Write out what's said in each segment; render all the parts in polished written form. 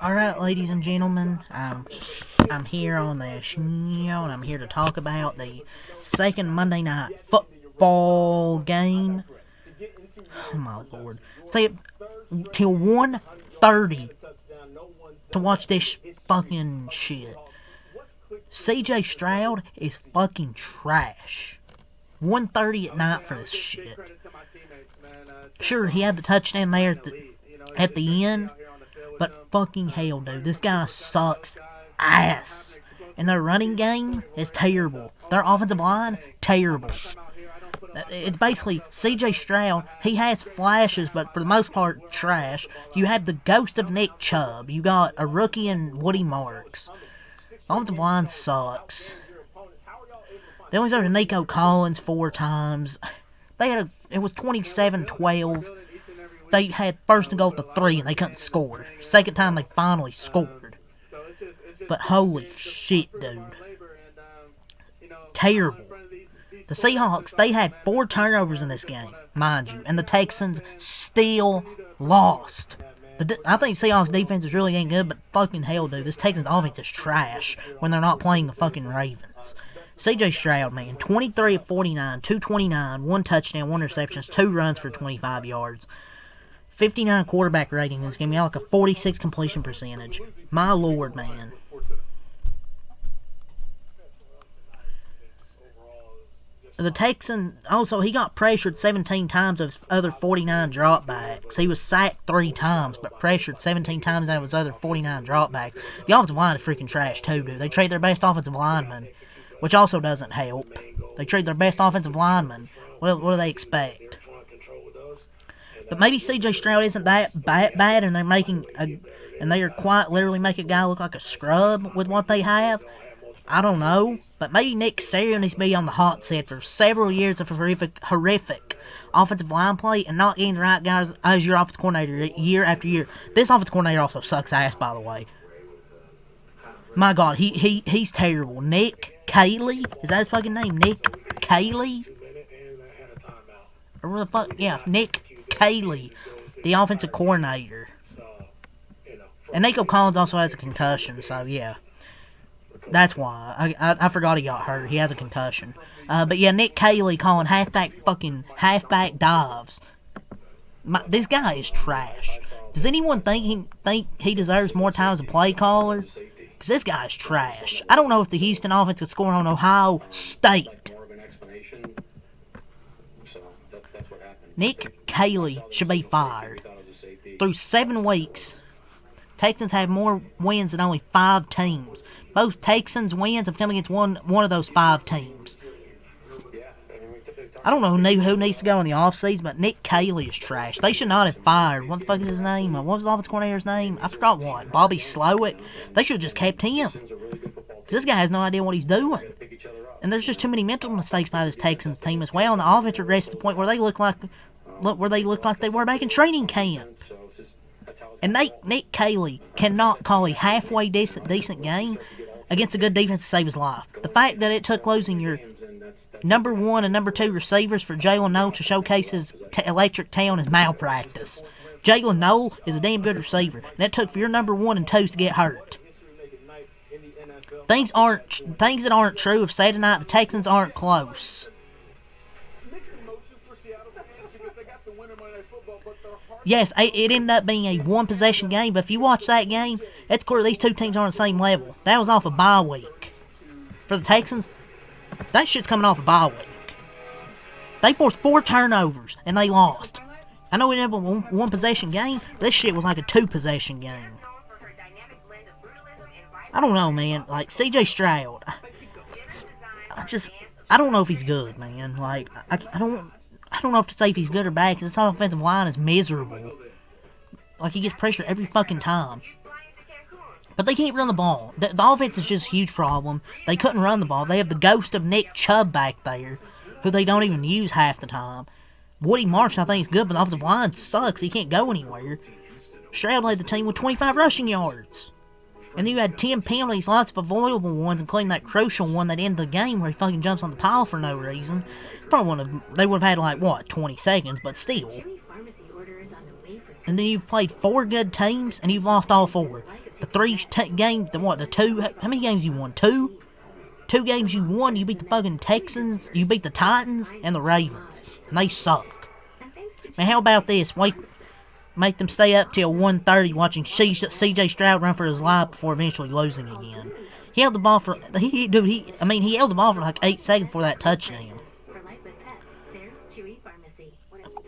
Alright, ladies and gentlemen, I'm here on the show, and I'm here to talk about the second Monday night football game. Oh my lord. Stay till 1:30 to watch this fucking shit. CJ Stroud is fucking trash. 1:30 at night for this shit. Sure, he had the touchdown there at the end, but fucking hell, dude, this guy sucks ass. And their running game is terrible. Their offensive line, terrible. It's basically CJ Stroud. He has flashes, but for the most part, trash. You have the ghost of Nick Chubb. You got a rookie in Woody Marks. Offensive line sucks. They only threw to Nico Collins 4 times. It was 27-12. They had first and goal to 3 and they couldn't score. Second time they finally scored. But holy shit, dude. Terrible. The Seahawks, they had 4 turnovers in this game, mind you. And the Texans still lost. I think Seahawks defense is really ain't good, but fucking hell, dude. This Texans offense is trash when they're not playing the fucking Ravens. CJ Stroud, man, 23 of 49, 229, 1 touchdown, 1 receptions, 2 runs for 25 yards. 59 quarterback rating in this game. He had like a 46 completion percentage. My lord, man. The Texan, also, he got pressured 17 times of his other 49 dropbacks. He was sacked 3 times, but pressured 17 times out of his other 49 dropbacks. The offensive line is freaking trash, too, dude. They trade their best offensive lineman, which also doesn't help. They trade their best offensive lineman. What do they expect? But maybe CJ Stroud isn't that bad, and they are quite literally make a guy look like a scrub with what they have. I don't know, but maybe Nick Caserio needs to be on the hot seat for several years of horrific offensive line play and not getting the right guys as your offensive coordinator year after year. This offensive coordinator also sucks ass, by the way. My God, he's terrible. Nick Caley, is that his fucking name? Nick Caley? Or what the fuck? Yeah, Nick Caley, the offensive coordinator. And Nico Collins also has a concussion, so yeah. That's why. I forgot he got hurt. He has a concussion. But yeah, Nick Caley calling halfback dives. This guy is trash. Does anyone think he deserves more time as a play caller? Because this guy is trash. I don't know if the Houston offense could score on Ohio State. Nick Caley should be fired. Through 7 weeks, Texans have more wins than only 5 teams. Both Texans wins have come against one of those 5 teams. I don't know who needs to go in the offseason, but Nick Caley is trash. They should not have fired. What the fuck is his name? What was the offensive coordinator's name? I forgot what. Bobby Slowick? They should have just kept him. This guy has no idea what he's doing. And there's just too many mental mistakes by this Texans team as well. And the offense regressed to the point where they look like they were back in training camp. And Nick Caley cannot call a halfway decent game against a good defense to save his life. The fact that it took losing your number 1 and number 2 receivers for Jalen Noel to showcase his electric talent is malpractice. Jalen Noel is a damn good receiver, and it took for your number 1 and 2s to get hurt. Things that aren't true have said tonight. The Texans aren't close. Yes, it ended up being a 1-possession game, but if you watch that game, it's clear these 2 teams are on the same level. That was off a bye week. For the Texans, that shit's coming off a bye week. They forced 4 turnovers, and they lost. I know it ended up a 1-possession game, but this shit was like a 2-possession game. I don't know, man. Like, CJ Stroud, I don't know if he's good, man. Like, I don't know if to say if he's good or bad, because this offensive line is miserable. Like, he gets pressure every fucking time. But they can't run the ball. The offense is just a huge problem. They couldn't run the ball. They have the ghost of Nick Chubb back there, who they don't even use half the time. Woody Marks, I think, is good, but the offensive line sucks. He can't go anywhere. Stroud led the team with 25 rushing yards. And then you had 10 penalties, lots of avoidable ones, including that crucial one that ended the game where he fucking jumps on the pile for no reason. They would have had, like, what, 20 seconds, but still. and then you've played 4 good teams, and you've lost all 4. The 3 games, the 2, how many games you won? 2? 2 games you won, you beat the fucking Texans, you beat the Titans, and the Ravens. And they suck. Man, how about this? Make them stay up till 1:30 watching C.J. Stroud run for his life before eventually losing again. He held the ball for, he held the ball for like 8 seconds before that touchdown.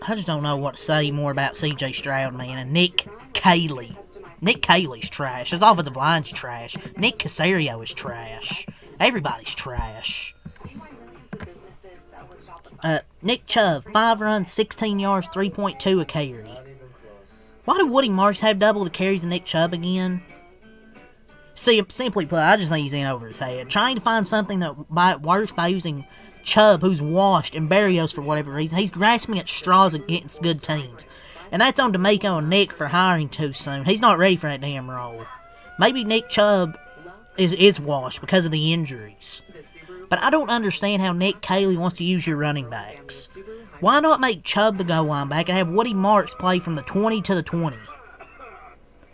I just don't know what to say more about C.J. Stroud, man, and Nick Caley. Nick Caley's trash. His offensive line's trash. Nick Caserio is trash. Everybody's trash. Nick Chubb, 5 runs, 16 yards, 3.2 a carry. Why do Woody Marks have double the carries of Nick Chubb again? See, simply put, I just think he's in over his head. Trying to find something that works by using Chubb, who's washed, and Berrios for whatever reason. He's grasping at straws against good teams. And that's on D'Amico and Nick for hiring too soon. He's not ready for that damn role. Maybe Nick Chubb is washed because of the injuries. But I don't understand how Nick Caley wants to use your running backs. Why not make Chubb the goal line back and have Woody Marks play from the 20 to the 20?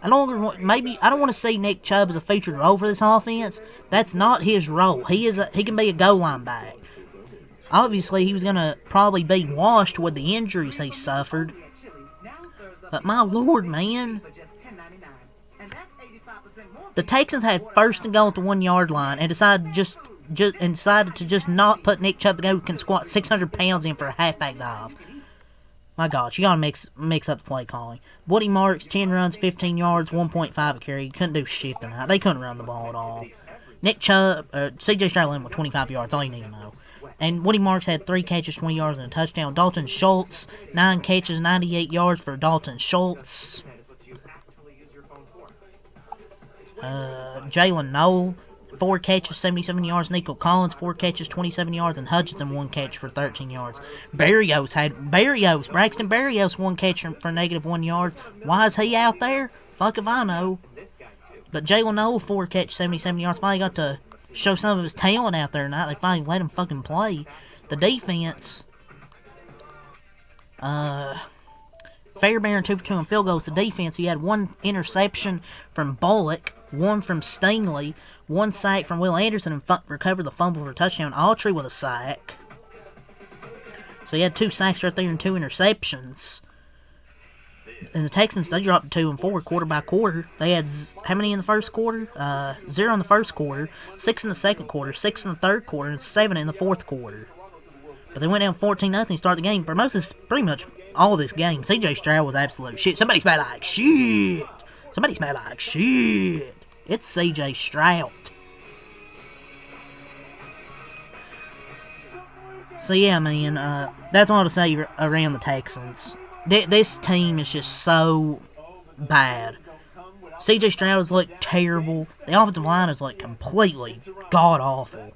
I don't want to see Nick Chubb as a featured role for this offense. That's not his role. He can be a goal line back. Obviously, he was going to probably be washed with the injuries he suffered. But my lord, man. The Texans had first and goal at the 1-yard line and decided to just not put Nick Chubb, the guy who can squat 600 pounds, in for a halfback dive. My gosh, you gotta mix up the play calling. Woody Marks, 10 runs, 15 yards, 1.5 a carry. Couldn't do shit tonight. They couldn't run the ball at all. Nick Chubb, C.J. Stroud with 25 yards, all you need to know. And Woody Marks had 3 catches, 20 yards, and a touchdown. Dalton Schultz, 9 catches, 98 yards for Dalton Schultz. Jalen Noel, 4 catches, 77 yards. Nico Collins, 4 catches, 27 yards. And Hutchinson, 1 catch for 13 yards. Braxton Berrios, 1 catch for -1 yard. Why is he out there? Fuck if I know. But Jalen Noel, 4 catches, 77 yards. Finally got to show some of his talent out there tonight. They finally let him fucking play. The defense, Fairbairn 2 for 2 on field goals. The defense, he had 1 interception from Bullock, 1 from Stingley, 1 sack from Will Anderson, and recovered the fumble for a touchdown. Autry with a sack. So he had 2 sacks right there and 2 interceptions. And the Texans, they dropped to 2 and 4 quarter by quarter. They had how many in the first quarter? 0 in the first quarter, 6 in the second quarter, 6 in the third quarter, and 7 in the fourth quarter. But they went down 14-0 to start the game. For pretty much all this game, C.J. Stroud was absolute shit. Somebody smelled like shit. It's C.J. Stroud. So yeah, man, that's all to say around the Texans. This team is just so bad. C.J. Stroud has looked terrible. The offensive line is like completely god-awful.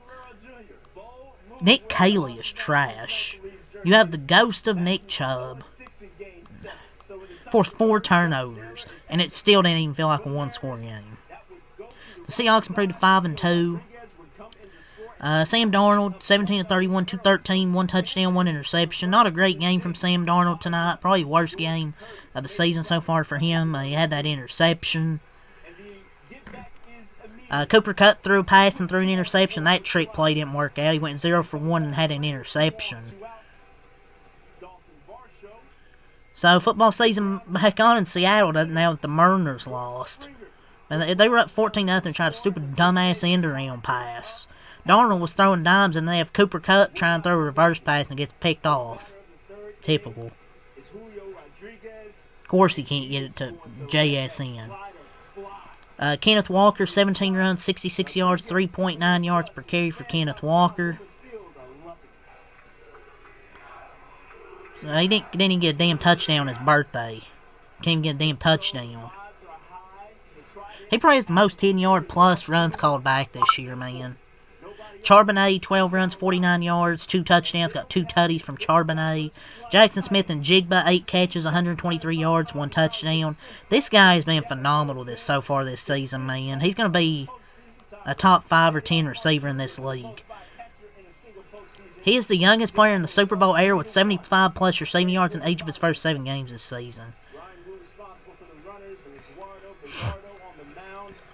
Nick Caley is trash. You have the ghost of Nick Chubb. Forced 4 turnovers, and it still didn't even feel like a 1-score game. The Seahawks improved to 5-2. Sam Darnold, 17 of 31, 213, 1 touchdown, 1 interception. Not a great game from Sam Darnold tonight. Probably the worst game of the season so far for him. He had that interception. Cooper Kupp threw a pass and threw an interception. That trick play didn't work out. He went 0 for 1 and had an interception. So football season back on in Seattle now that the Mariners lost. And they were up 14-0 and tried a stupid dumbass end-around pass. Darnold was throwing dimes, and they have Cooper Kupp trying to throw a reverse pass and gets picked off. Typical. Of course he can't get it to JSN. Kenneth Walker, 17 runs, 66 yards, 3.9 yards per carry for Kenneth Walker. So he didn't even get a damn touchdown on his birthday. Can't even get a damn touchdown. He probably has the most 10-yard plus runs called back this year, man. Charbonnet, 12 runs, 49 yards, 2 touchdowns. Got 2 tutties from Charbonnet. Jackson Smith and Jigba, 8 catches, 123 yards, 1 touchdown. This guy has been phenomenal so far this season, man. He's going to be a top 5 or 10 receiver in this league. He is the youngest player in the Super Bowl era with 75-plus receiving yards in each of his first 7 games this season.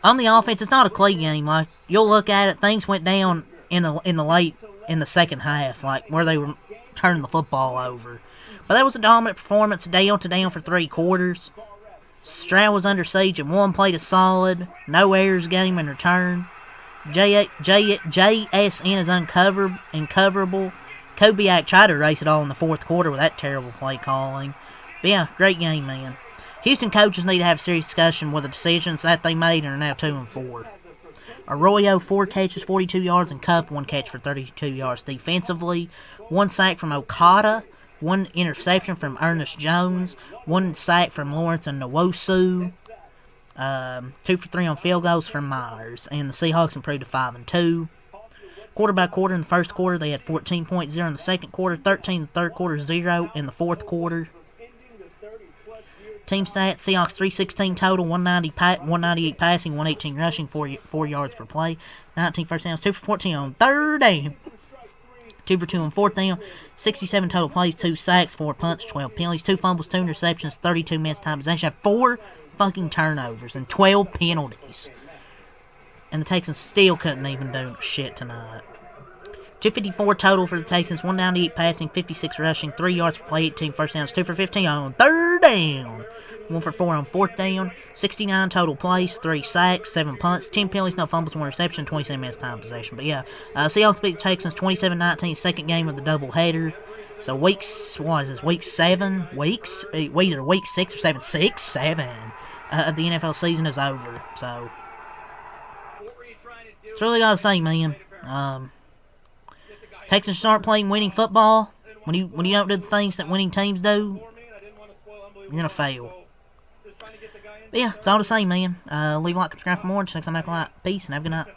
On the offense, it's not a clay game. Like, you'll look at it, things went down in the second half, like where they were turning the football over. But that was a dominant performance, down for 3 quarters. Stroud was under siege and one played a solid, no errors game in return. JSN is uncoverable. Kubiak tried to erase it all in the fourth quarter with that terrible play calling. But yeah, great game, man. Houston coaches need to have a serious discussion with the decisions that they made and are now 2-4. Arroyo, 4 catches, 42 yards, and Cup, 1 catch for 32 yards defensively. 1 sack from Okada, 1 interception from Ernest Jones, 1 sack from Lawrence and Nwosu. 2 for 3 on field goals from Myers. And the Seahawks improved to 5-2. Quarter by quarter in the first quarter, they had 14.0 in the second quarter, 13 in the third quarter, 0 in the fourth quarter. Team stats, Seahawks 316 total, 198 passing, 118 rushing, 4 yards per play. 19 first downs, 2 for 14 on third down. 2 for 2 on fourth down. 67 total plays, 2 sacks, 4 punts, 12 penalties, 2 fumbles, 2 interceptions, 32 minutes time possession, 4 fucking turnovers, and 12 penalties. And the Texans still couldn't even do shit tonight. 254 total for the Texans, 198 passing, 56 rushing, 3 yards per play, 18 first downs, 2 for 15 on third down. 1 for 4 on fourth down, 69 total plays, 3 sacks, 7 punts, 10 penalties, no fumbles, 1 reception, 27 minutes time possession. But yeah, Seahawks beat the Texans 27-19, second game of the doubleheader. So week 7? Either week 6 or 7. 6-7 of the NFL season is over. So, it's really got to say, man. Texans start playing winning football. When you don't do the things that winning teams do, you're going to fail. But yeah, it's all the same, man. Leave a like, subscribe for more. Until next time, back a lot. Peace, and have a good night.